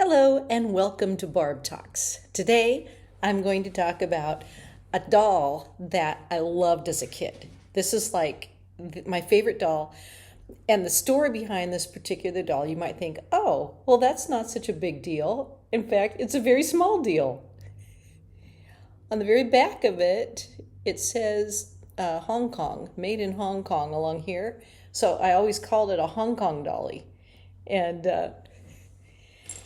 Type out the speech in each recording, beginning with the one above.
Hello and welcome to Barb Talks. Today I'm going to talk about a doll that I loved as a kid. This is like my favorite doll. And the story behind this particular doll, you might think, oh, well, that's not such a big deal. In fact, it's a very small deal. On the very back of it, it says Hong Kong, made in Hong Kong along here. So I always called it a Hong Kong dolly. And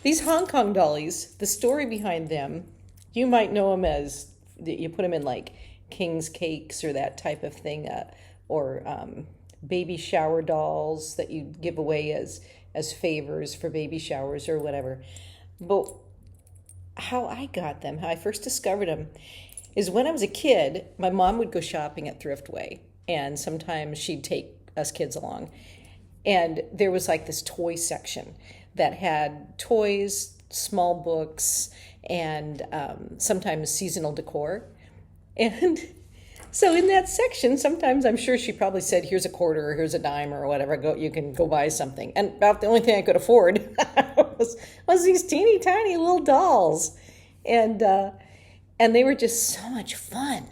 these Hong Kong dollies, the story behind them, you might know them as you put them in like king's cakes or that type of thing, or baby shower dolls that you give away as favors for baby showers or whatever. But how I got them, how I first discovered them, is when I was a kid, my mom would go shopping at Thriftway, and sometimes she'd take us kids along. And there was like this toy section that had toys, small books, and sometimes seasonal decor. And so in that section, sometimes I'm sure she probably said, here's a quarter or here's a dime or whatever, you can go buy something. And about the only thing I could afford was these teeny tiny little dolls. And they were just so much fun.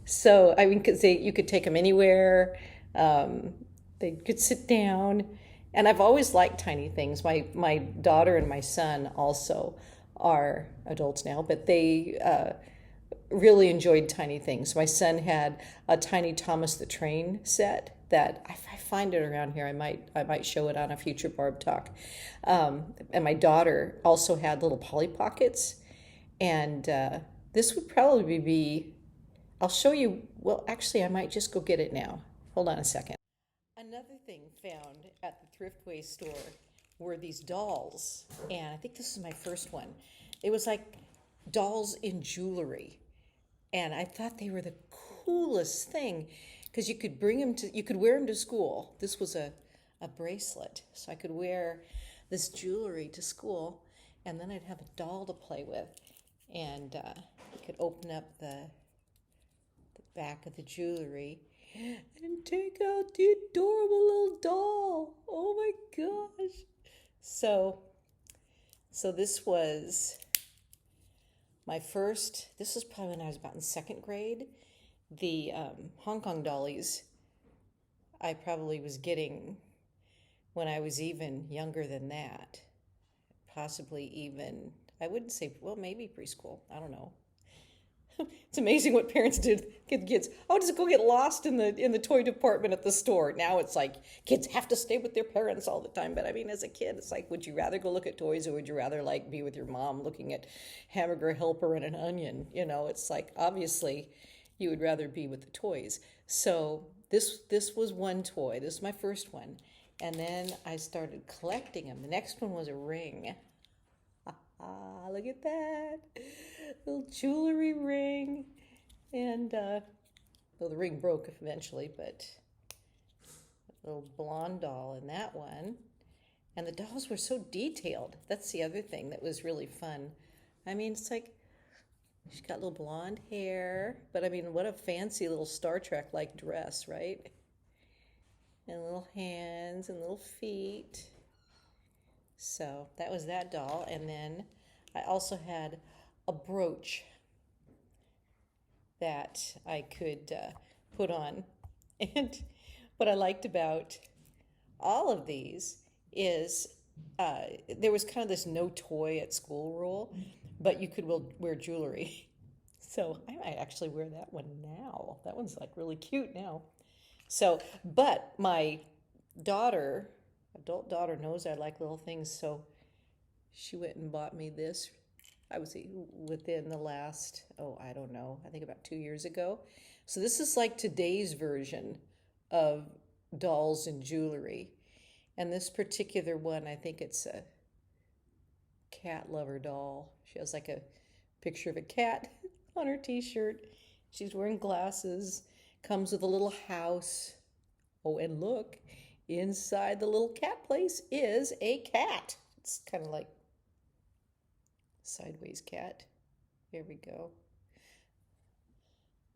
So, I mean, because you could take them anywhere. They could sit down. And I've always liked tiny things. My daughter and my son also are adults now, but they really enjoyed tiny things. My son had a tiny Thomas the Train set that if I find it around here, I might show it on a future Barb Talk. And my daughter also had little Polly Pockets. And this would probably be, I'll show you, well, actually, I might just go get it now. Hold on a second. Another thing found at the Thriftway store were these dolls, and I think this is my first one. It was like dolls in jewelry, and I thought they were the coolest thing because you could you could wear them to school. This was a bracelet, so I could wear this jewelry to school, and then I'd have a doll to play with, and you could open up the back of the jewelry and take out the adorable little doll. Oh my gosh. So this was my first, this was probably when I was about in second grade. The Hong Kong dollies I probably was getting when I was even younger than that. Possibly even, I wouldn't say, well, maybe preschool. I don't know. It's amazing what parents did. Kids, oh, just go get lost in the toy department at the store. Now it's like kids have to stay with their parents all the time. But I mean, as a kid, it's like, would you rather go look at toys or would you rather like be with your mom looking at hamburger helper and an onion? You know, it's like obviously you would rather be with the toys. So this was one toy. This was my first one, and then I started collecting them. The next one was a ring. Ah, look at that. Little jewelry ring. And, well, the ring broke eventually, but a little blonde doll in that one. And the dolls were so detailed. That's the other thing that was really fun. I mean, it's like, she's got little blonde hair, but I mean, what a fancy little Star Trek-like dress, right? And little hands and little feet. So that was that doll. And then I also had a brooch that I could put on. And what I liked about all of these is there was kind of this no toy at school rule, but you could wear jewelry. So I might actually wear that one now. That one's like really cute now. So, but my daughter, adult daughter, knows I like little things, so she went and bought me this. I was within the last, I don't know, I think about 2 years ago. So this is like today's version of dolls and jewelry. And this particular one, I think it's a cat lover doll. She has like a picture of a cat on her t-shirt. She's wearing glasses, comes with a little house. Oh, and look, inside the little cat place is a cat. It's kind of like sideways cat. There we go.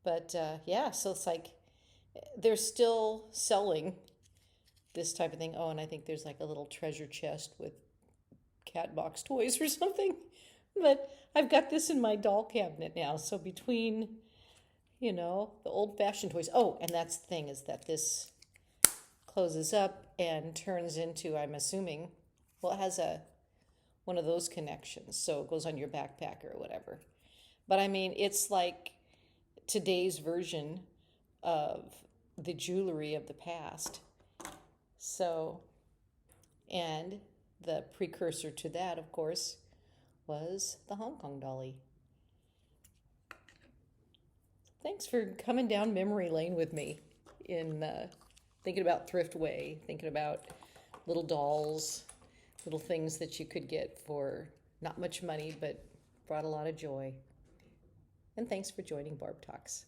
But yeah, so it's like they're still selling this type of thing. Oh, and I think there's like a little treasure chest with cat box toys or something. But I've got this in my doll cabinet now. So between, the old-fashioned toys. Oh, and that's the thing, is that this closes up and turns into, I'm assuming, well, it has one of those connections, so it goes on your backpack or whatever. But I mean, it's like today's version of the jewelry of the past. So, and the precursor to that, of course, was the Hong Kong dolly. Thanks for coming down memory lane with me in thinking about Thriftway, thinking about little dolls, little things that you could get for not much money, but brought a lot of joy. And thanks for joining Barb Talks.